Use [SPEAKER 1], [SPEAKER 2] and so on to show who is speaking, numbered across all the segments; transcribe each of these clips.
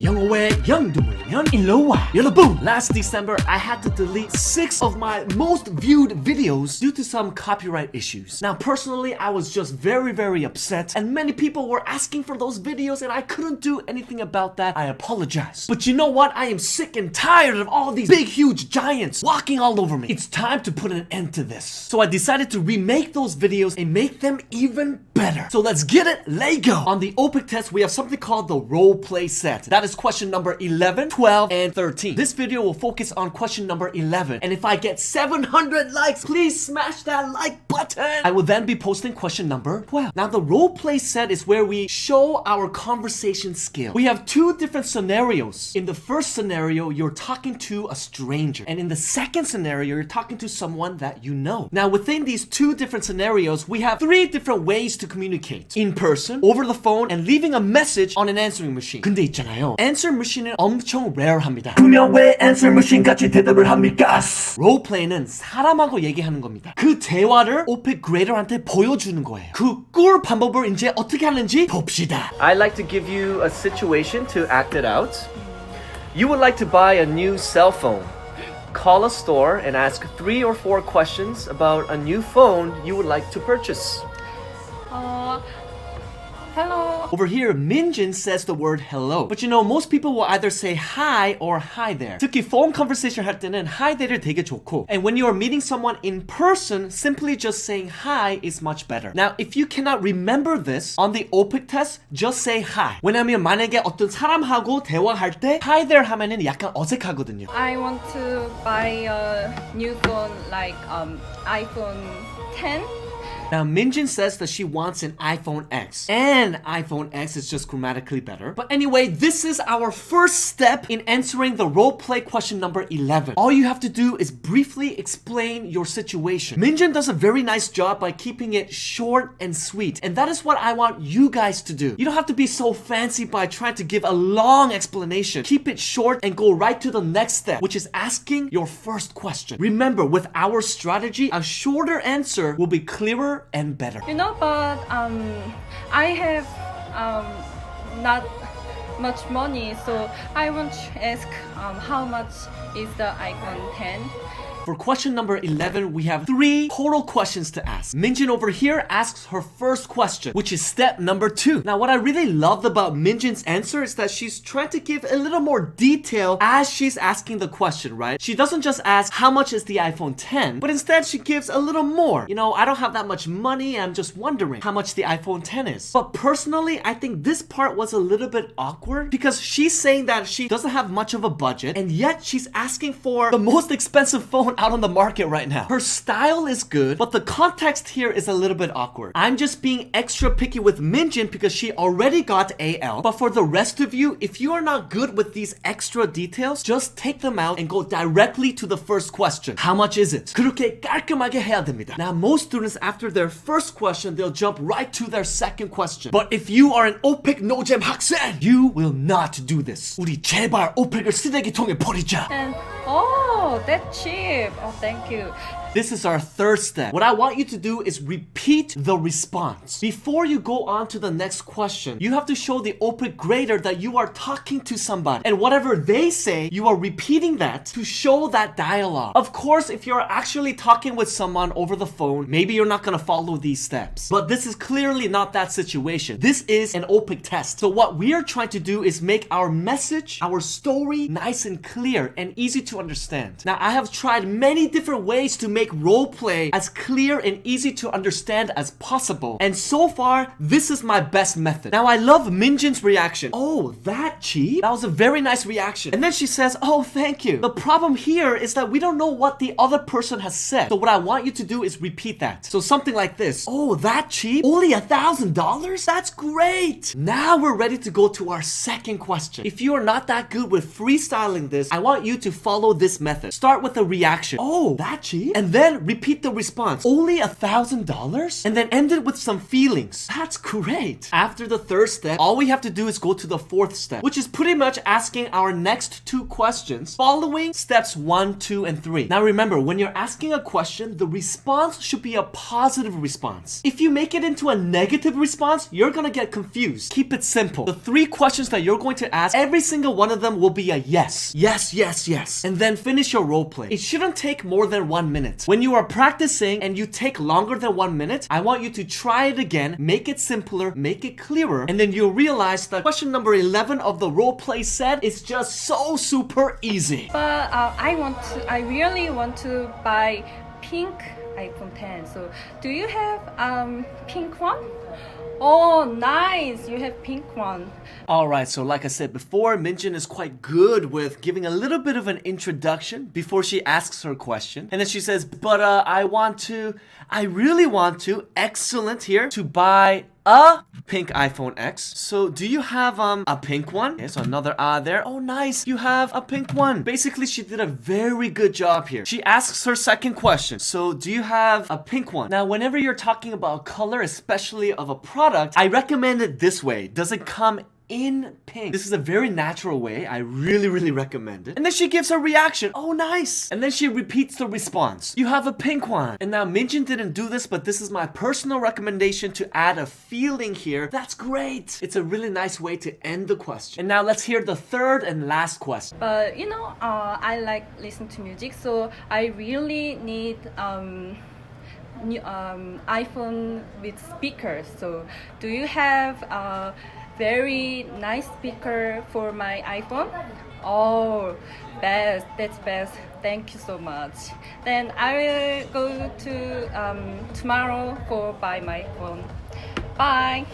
[SPEAKER 1] 영어의 영두물이면 일로와. 여러분, last December I had to delete 6 of my most viewed videos due to some copyright issues. Now personally I was just very upset and many people were asking for those videos and I couldn't do anything about that. I apologize. But you know what? I am sick and tired of all these big huge giants walking all over me. It's time to put an end to this. So I decided to remake those videos and make them even better. So let's get it, Lego! On the OPIC test we have something called the role play set. That is question number 11, 12, and 13. This video will focus on question number 11. And if I get 700 likes, please smash that like button! I will then be posting question number 12. Now the role play set is where we show our conversation skill. We have 2 different scenarios. In the first scenario, you're talking to a stranger. And in the second scenario, you're talking to someone that you know. Now within these 2 different scenarios, we have 3 different ways to communicate. In person, over the phone, and leaving a message on an answering machine. 근데 있잖아요. answer machine은 엄청 rare합니다. 그냥 왜 answer machine 같이 대답을 합니까? 롤플레이는 사람하고 얘기하는 겁니다. 그 대화를 오픽 그레이더한테 보여주는 거예요. 그 꿀 방법을 이제 어떻게 하는지 봅시다.
[SPEAKER 2] I'd like to give you a situation to act it out. You would like to buy a new cell phone. Call a store and ask 3 or 4 questions about a new phone you would like to purchase.
[SPEAKER 3] Hello.
[SPEAKER 1] Over here, Minjin says the word hello. But you know, most people will either say hi or hi there. 특히 phone conversation 할 때는 hi there를 되게 좋고. And when you are meeting someone in person, simply just saying hi is much better. Now, if you cannot remember this, on the OPIC test, just say hi. 왜냐면 만약에 어떤 사람하고 대화할 때 hi there 하면은 약간 어색하거든요.
[SPEAKER 3] I want to buy a new phone like iPhone 10.
[SPEAKER 1] Now, Minjin says that she wants an iPhone X. And iPhone X is just grammatically better. But anyway, this is our first step in answering the role play question number 11. All you have to do is briefly explain your situation. Minjin does a very nice job by keeping it short and sweet. And that is what I want you guys to do. You don't have to be so fancy by trying to give a long explanation. Keep it short and go right to the next step, which is asking your first question. Remember, with our strategy, a shorter answer will be clearer and better.
[SPEAKER 3] You know, but I have not much money, so I want to ask how much is the iPhone 10?
[SPEAKER 1] For question number 11, we have 3 total questions to ask. Minjin over here asks her first question, which is step number 2. Now, what I really loved about Minjin's answer is that she's trying to give a little more detail as she's asking the question, right? She doesn't just ask, how much is the iPhone 10? But instead, she gives a little more. You know, I don't have that much money. I'm just wondering how much the iPhone 10 is. But personally, I think this part was a little bit awkward because she's saying that she doesn't have much of a budget, and yet she's asking for the most expensive phone out on the market right now. Her style is good, but the context here is a little bit awkward. I'm just being extra picky with Minjin because she already got AL. But for the rest of you, if you are not good with these extra details, just take them out and go directly to the first question. How much is it? 그렇게 깔끔하게 해야 됩니다. Now, most students after their first question, they'll jump right to their second question. But if you are an 오픽노잼 학생, you will not do this. 우리 제발 오픽을 쓰레기통에 버리자.
[SPEAKER 3] And oh, that's cheap. Oh, thank you.
[SPEAKER 1] This is our third step. What I want you to do is repeat the response. Before you go on to the next question, you have to show the OPIC grader that you are talking to somebody. And whatever they say, you are repeating that to show that dialogue. Of course, if you're actually talking with someone over the phone, maybe you're not gonna follow these steps. But this is clearly not that situation. This is an OPIC test. So what we are trying to do is make our message, our story, nice and clear and easy to understand. Now, I have tried many different ways to make role play as clear and easy to understand as possible. And so far, this is my best method. Now, I love Minjin's reaction. Oh, that cheap? That was a very nice reaction. And then she says, oh, thank you. The problem here is that we don't know what the other person has said. So what I want you to do is repeat that. So something like this. Oh, that cheap? Only $1,000? That's great. Now we're ready to go to our second question. If you are not that good with freestyling this, I want you to follow this method. Start with a reaction. Oh, that cheap? And and then repeat the response. Only $1,000? And then end it with some feelings. That's great. After the third step, all we have to do is go to the fourth step, which is pretty much asking our next two questions following steps 1, 2, and 3. Now remember, when you're asking a question, the response should be a positive response. If you make it into a negative response, you're gonna get confused. Keep it simple. The 3 questions that you're going to ask, every single one of them will be a yes. Yes, yes, yes. And then finish your role play. It shouldn't take more than 1 minute. When you are practicing and you take longer than 1 minute, I want you to try it again, make it simpler, make it clearer, and then you'll realize that question number 11 of the role play set is just so super easy.
[SPEAKER 3] But I really want to buy pink iPhone 10. So do you have pink one? Oh, nice! You have pink one.
[SPEAKER 1] Alright, so like I said before, Minjin is quite good with giving a little bit of an introduction before she asks her question. And then she says, but I really want to, excellent here, to buy a pink iPhone X. So do you have a pink one? Okay, so another there. Oh, nice. You have a pink one. Basically, she did a very good job here. She asks her second question. So do you have a pink one? Now, whenever you're talking about color, especially of a product, I recommend it this way. Does it come in pink? This is a very natural way. I really recommend it. And then she gives her reaction. Oh, nice. And then she repeats the response. You have a pink one. And now Minjin didn't do this, but this is my personal recommendation to add a feeling here. That's great. It's a really nice way to end the question. And now let's hear the third and last question.
[SPEAKER 3] But you know, I like listen to music, so I really need new, iPhone with speakers. So do you have very nice speaker for my iPhone? Oh, best. That's best. Thank you so much. Then I will go to tomorrow for buy my phone. Bye.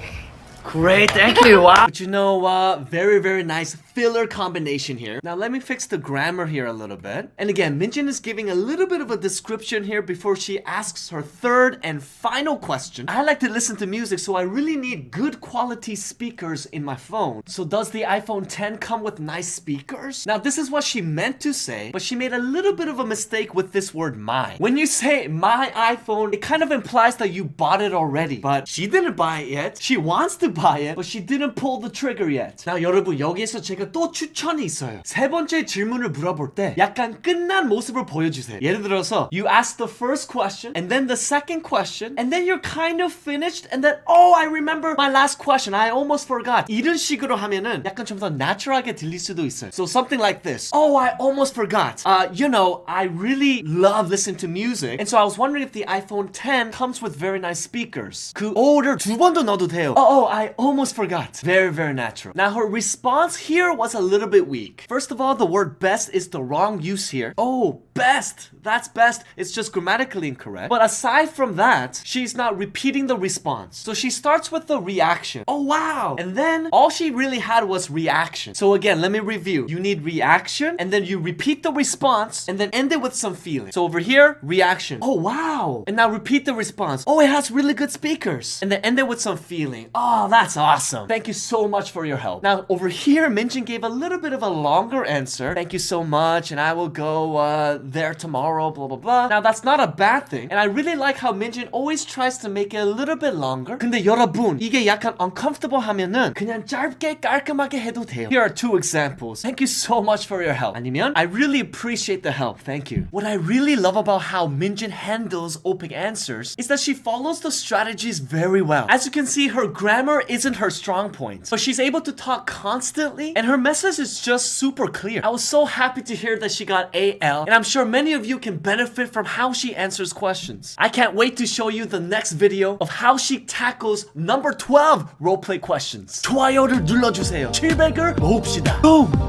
[SPEAKER 1] Great, thank you. Wow. But you know, very nice filler combination here. Now let me fix the grammar here a little bit. And again, Minjin is giving a little bit of a description here before she asks her third and final question. I like to listen to music, so I really need good quality speakers in my phone. So does the iPhone 10 come with nice speakers? Now this is what she meant to say, but she made a little bit of a mistake with this word my. When you say my iPhone, it kind of implies that you bought it already. But she didn't buy it yet. She wants to buy it, but she didn't pull the trigger yet. Now 여러분, 여기에서 제가 또 추천이 있어요. 세 번째 질문을 물어볼 때 약간 끝난 모습을 보여주세요. 예를 들어서 you ask the first question and then the second question and then you're kind of finished and then oh, I remember my last question. I almost forgot. 이런 식으로 하면은 약간 좀 더 natural하게 들릴 수도 있어요. So something like this. Oh, I almost forgot. You know, I really love listening to music, and so I was wondering if the iPhone 10 comes with very nice speakers. 그 oh를 두 번도 넣어도 돼요. Oh, I almost forgot. Very natural. Now her response here was a little bit weak. First of all, the word best is the wrong use here. Oh, best. That's best. It's just grammatically incorrect. But aside from that, she's not repeating the response. So she starts with the reaction. Oh, wow. And then all she really had was reaction. So again, let me review. You need reaction, and then you repeat the response, and then end it with some feeling. So over here, reaction. Oh, wow. And now repeat the response. Oh, it has really good speakers. And then end it with some feeling. Oh, that's awesome. Thank you so much for your help. Now over here, Minjin gave a little bit of a longer answer. Thank you so much, and I will go there tomorrow, blah blah blah. Now that's not a bad thing, and I really like how Minjin always tries to make it a little bit longer. 근데 여러분, 이게 약간 uncomfortable 하면은 그냥 짧게 깔끔하게 해도 돼요. Here are 2 examples. Thank you so much for your help. 아니면 I really appreciate the help. Thank you. What I really love about how Minjin handles open answers is that she follows the strategies very well. As you can see, her grammar isn't her strong point, but she's able to talk constantly, and her message is just super clear. I was so happy to hear that she got AL, and I'm sure many of you can benefit from how she answers questions. I can't wait to show you the next video of how she tackles number 12 roleplay questions. 좋아요를 눌러주세요. 700을 모읍시다. Boom!